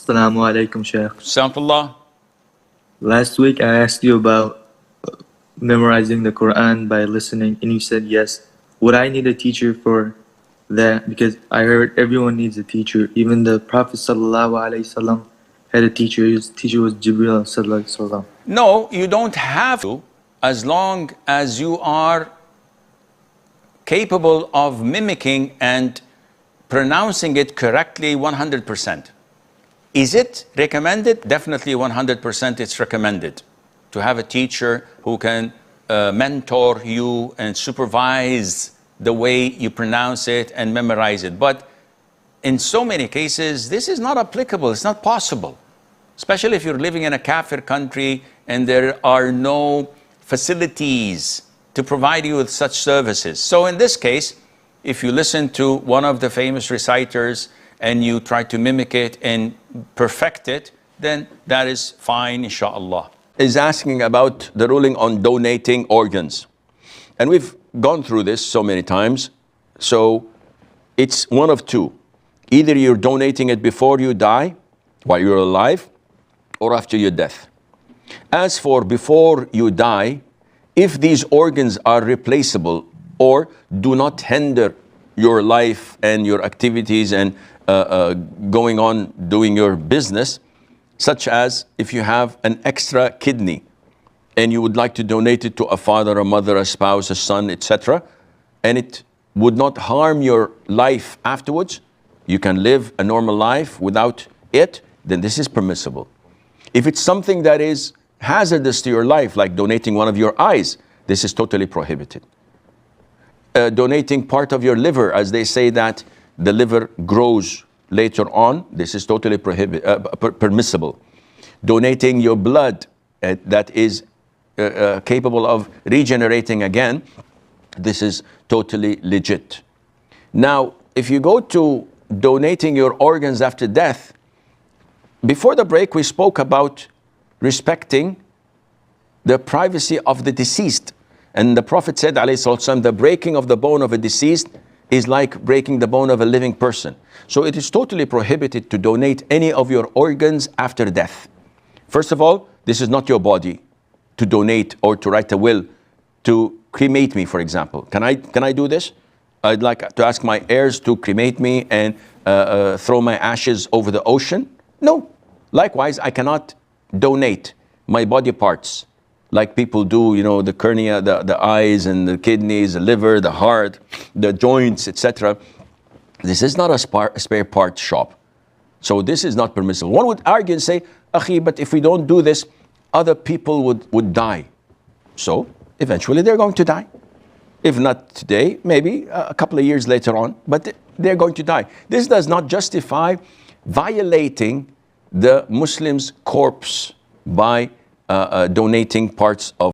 Assalamu alaikum, Shaykh. Astaghfirullah. Last week I asked you about memorizing the Quran by listening, and you said yes. Would I need a teacher for that? Because I heard everyone needs a teacher. Even the Prophet ﷺ had a teacher. His teacher was Jibreel ﷺ. No, you don't have to, as long as you are capable of mimicking and pronouncing it correctly 100%. Is it recommended? Definitely 100% it's recommended to have a teacher who can mentor you and supervise the way you pronounce it and memorize it. But in so many cases, this is not applicable. It's not possible, especially if you're living in a kafir country and there are no facilities to provide you with such services. So in this case, if you listen to one of the famous reciters and you try to mimic it and perfect it, then that is fine, inshallah. Is asking about the ruling on donating organs. And we've gone through this so many times. So it's one of two. Either you're donating it before you die, while you're alive, or after your death. As for before you die, if these organs are replaceable or do not hinder your life and your activities and going on doing your business, such as if you have an extra kidney and you would like to donate it to a father, a mother, a spouse, a son, etc., and it would not harm your life afterwards, you can live a normal life without it, then this is permissible. If it's something that is hazardous to your life, like donating one of your eyes, this is totally prohibited. Donating part of your liver, as they say that the liver grows later on, this is totally permissible. Donating your blood that is capable of regenerating again, this is totally legit. Now, if you go to donating your organs after death, before the break we spoke about respecting the privacy of the deceased. And the Prophet said, ﷺ, the breaking of the bone of a deceased is like breaking the bone of a living person. So it is totally prohibited to donate any of your organs after death. First of all, this is not your body to donate or to write a will to cremate me, for example. Can I do this? I'd like to ask my heirs to cremate me and throw my ashes over the ocean? No. Likewise, I cannot donate my body parts like people do, you know, the cornea, the eyes and the kidneys, the liver, the heart, the joints, etc. This is not a spare part shop. So this is not permissible. One would argue and say, Akhi, but if we don't do this, other people would die. So eventually they're going to die. If not today, maybe a couple of years later on, but they're going to die. This does not justify violating the Muslim's corpse by donating parts of